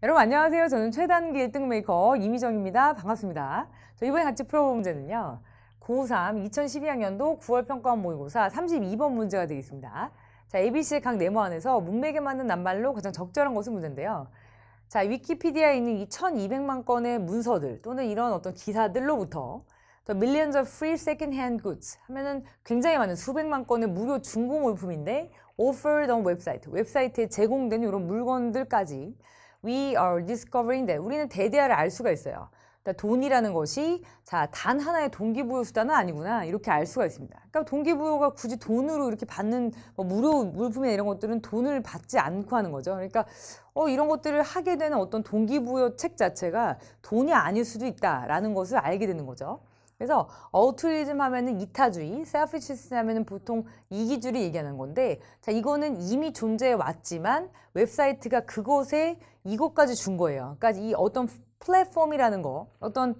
여러분 안녕하세요. 저는 최단기 1등 메이커 이미정입니다. 반갑습니다. 이번에 같이 풀어볼 문제는요. 고3 2012학년도 9월 평가원 모의고사 32번 문제가 되겠습니다. 자, ABC의 각 네모 안에서 문맥에 맞는 낱말로 가장 적절한 것은 문제인데요. 자, 위키피디아에 있는 이 1200만 건의 문서들 또는 이런 어떤 기사들로부터 The millions of free second-hand goods 하면은 굉장히 많은 수백만 건의 무료 중고 물품인데 offered on 웹사이트에 제공되는 이런 물건들까지 We are discovering that 우리는 대대하를 알 수가 있어요. 그러니까 돈이라는 것이 단 하나의 동기부여 수단은 아니구나 이렇게 알 수가 있습니다. 그러니까 동기부여가 굳이 돈으로 이렇게 받는 무료 물품이나 이런 것들은 돈을 받지 않고 하는 거죠. 그러니까 이런 것들을 하게 되는 어떤 동기부여 책 자체가 돈이 아닐 수도 있다라는 것을 알게 되는 거죠. 그래서 어투리즘 하면은 이타주의, 셀피시즘 하면은 보통 이기주의를 얘기하는 건데, 자, 이거는 이미 존재해 왔지만 웹사이트가 그것에 이것까지 준 거예요. 그러니까 이 어떤 플랫폼이라는 거, 어떤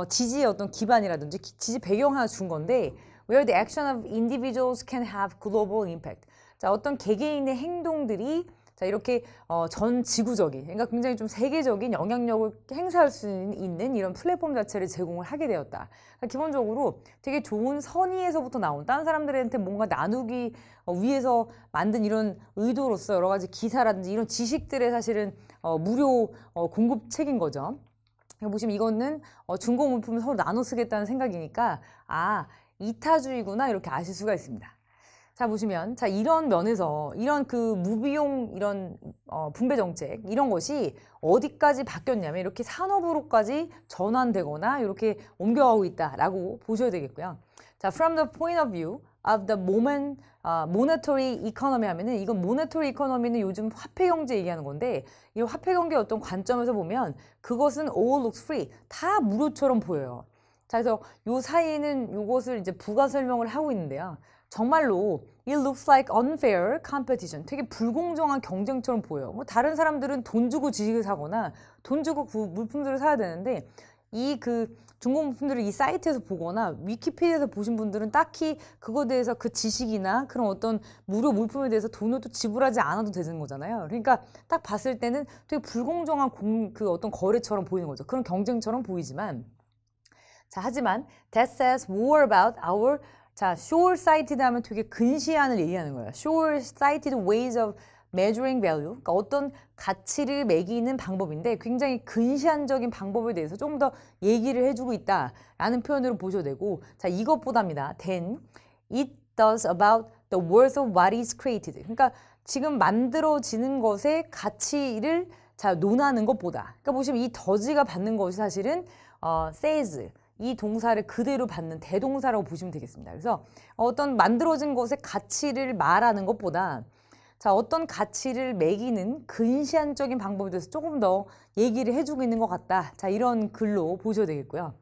지지의 어떤 기반이라든지 지지 배경 하나 준 건데, where the action of individuals can have global impact. 자, 어떤 개개인의 행동들이 자, 이렇게 전 지구적인, 그러니까 굉장히 좀 세계적인 영향력을 행사할 수 있는 이런 플랫폼 자체를 제공을 하게 되었다. 그러니까 기본적으로 되게 좋은 선의에서부터 나온 다른 사람들한테 뭔가 나누기 위해서 만든 이런 의도로서 여러 가지 기사라든지 이런 지식들의 사실은 무료 공급책인 거죠. 보시면 이거는 중고 물품을 서로 나눠 쓰겠다는 생각이니까 이타주의구나 이렇게 아실 수가 있습니다. 자, 보시면, 자, 이런 면에서, 이런 그 무비용, 이런, 분배 정책, 이런 것이 어디까지 바뀌었냐면, 이렇게 산업으로까지 전환되거나, 이렇게 옮겨가고 있다라고 보셔야 되겠고요. 자, from the point of view of the moment, monetary economy 하면은, 이건 monetary economy는 요즘 화폐 경제 얘기하는 건데, 이 화폐 경제 어떤 관점에서 보면, 그것은 all looks free. 다 무료처럼 보여요. 자, 그래서 요 사이에는 요것을 이제 부가 설명을 하고 있는데요. 정말로 it looks like unfair competition. 되게 불공정한 경쟁처럼 보여요. 다른 사람들은 돈 주고 지식을 사거나 돈 주고 그 물품들을 사야 되는데 이 그 중고 물품들을 이 사이트에서 보거나 위키피디아에서 보신 분들은 딱히 그거에 대해서 그 지식이나 그런 어떤 무료 물품에 대해서 돈을 또 지불하지 않아도 되는 거잖아요. 그러니까 딱 봤을 때는 되게 불공정한 그 어떤 거래처럼 보이는 거죠. 그런 경쟁처럼 보이지만 자, 하지만 that says more about our 자, short-sighted 하면 되게 근시안을 얘기하는 거예요. short-sighted ways of measuring value. 그러니까 어떤 가치를 매기는 방법인데 굉장히 근시안적인 방법에 대해서 조금 더 얘기를 해주고 있다라는 표현으로 보셔도 되고 자, 이것보다입니다. then it does about the worth of what is created. 그러니까 지금 만들어지는 것의 가치를 자, 논하는 것보다. 그러니까 보시면 이 does가 받는 것이 사실은 says. 이 동사를 그대로 받는 대동사라고 보시면 되겠습니다. 그래서 어떤 만들어진 것의 가치를 말하는 것보다 자, 어떤 가치를 매기는 근시안적인 방법에 대해서 조금 더 얘기를 해주고 있는 것 같다. 자, 이런 글로 보셔야 되겠고요.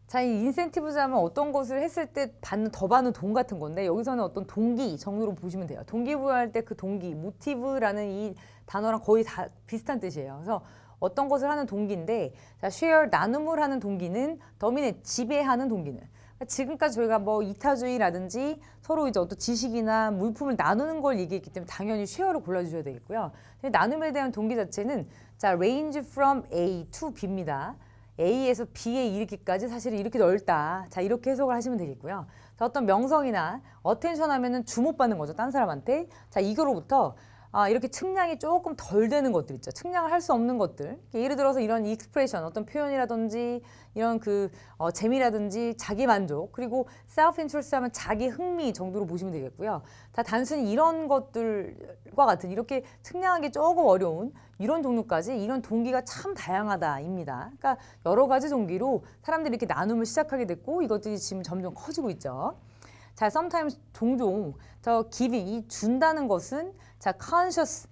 자, 이 인센티브자 하면 어떤 것을 했을 때 더 받는 돈 같은 건데 여기서는 어떤 동기 정도로 보시면 돼요. 동기부여할 때 그 동기, 모티브라는 이 단어랑 거의 다 비슷한 뜻이에요. 그래서 어떤 것을 하는 동기인데 자, share, 나눔을 하는 동기는 더미네, 지배하는 동기는 지금까지 저희가 뭐 이타주의라든지 서로 이제 어떤 지식이나 물품을 나누는 걸 얘기했기 때문에 당연히 share를 골라주셔야 되겠고요. 나눔에 대한 동기 자체는 자, range from A to B입니다. A에서 B에 이르기까지 사실은 이렇게 넓다. 자, 이렇게 해석을 하시면 되겠고요. 자, 어떤 명성이나 attention 하면은 주목받는 거죠. 딴 사람한테. 자, 이거로부터 이렇게 측량이 조금 덜 되는 것들 있죠. 측량을 할 수 없는 것들. 예를 들어서 이런 익스프레션, 어떤 표현이라든지 이런 그 재미라든지 자기 만족 그리고 self interest 하면 자기 흥미 정도로 보시면 되겠고요. 다 단순히 이런 것들과 같은 이렇게 측량하기 조금 어려운 이런 종류까지 이런 동기가 참 다양하다입니다. 그러니까 여러 가지 동기로 사람들이 이렇게 나눔을 시작하게 됐고 이것들이 지금 점점 커지고 있죠. 자, sometimes 종종 giving, 이 준다는 것은 자, conscious,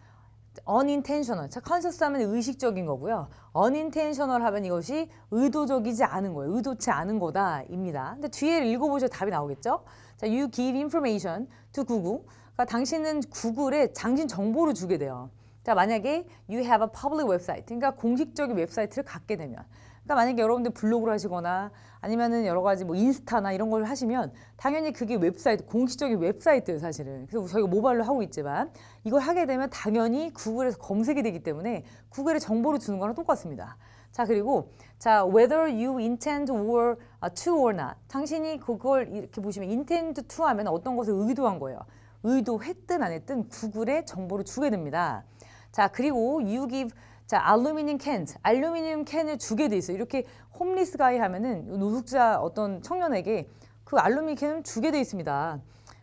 unintentional. 자, conscious 하면 의식적인 거고요. unintentional 하면 이것이 의도적이지 않은 거예요. 의도치 않은 거다입니다. 근데 뒤에 읽어보셔도 답이 나오겠죠? 자, you give information to Google. 그러니까 당신은 구글에 장신 정보를 주게 돼요. 자, 만약에 you have a public website. 그러니까 공식적인 웹사이트를 갖게 되면 그러니까 만약에 여러분들 블로그를 하시거나 아니면은 여러 가지 뭐 인스타나 이런 걸 하시면 당연히 그게 웹사이트, 공식적인 웹사이트예요, 사실은. 그래서 저희가 모바일로 하고 있지만 이걸 하게 되면 당연히 구글에서 검색이 되기 때문에 구글에 정보를 주는 거랑 똑같습니다. 자, 그리고 자, whether you intend or to or not. 당신이 그걸 이렇게 보시면 intend to 하면 어떤 것을 의도한 거예요. 의도했든 안 했든 구글에 정보를 주게 됩니다. 자, 그리고 you give 자, 알루미늄 cans, 알루미늄 캔을 주게 돼 있어요. 이렇게 홈리스 가이 하면은 노숙자 어떤 청년에게 그 알루미늄 캔을 주게 돼 있습니다.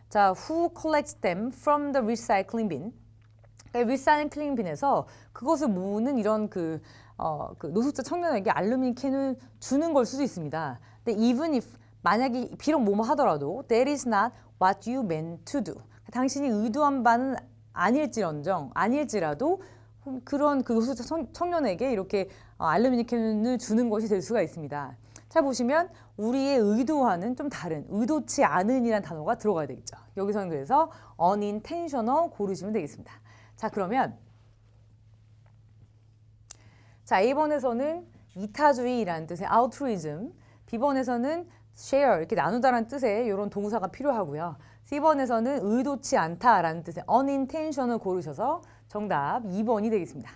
자, who collects them from the recycling bin? 리사이클링 빈에서 그것을 모으는 이런 그 노숙자 청년에게 알루미늄 캔을 주는 걸 수도 있습니다. 근데 even if 만약에 비록 뭐뭐 하더라도 that is not what you meant to do. 당신이 의도한 바는 아닐지라도 그런 그 노숙자 청년에게 이렇게 알루미늄 캔을 주는 것이 될 수가 있습니다. 자, 보시면 우리의 의도와는 좀 다른 의도치 않은이라는 단어가 들어가야 되겠죠. 여기서는 그래서 unintentional 고르시면 되겠습니다. 자, 그러면 자, A번에서는 이타주의라는 뜻의 altruism, B번에서는 share 이렇게 나누다라는 뜻의 이런 동사가 필요하고요. C번에서는 의도치 않다라는 뜻의 unintentional 고르셔서 정답 2번이 되겠습니다.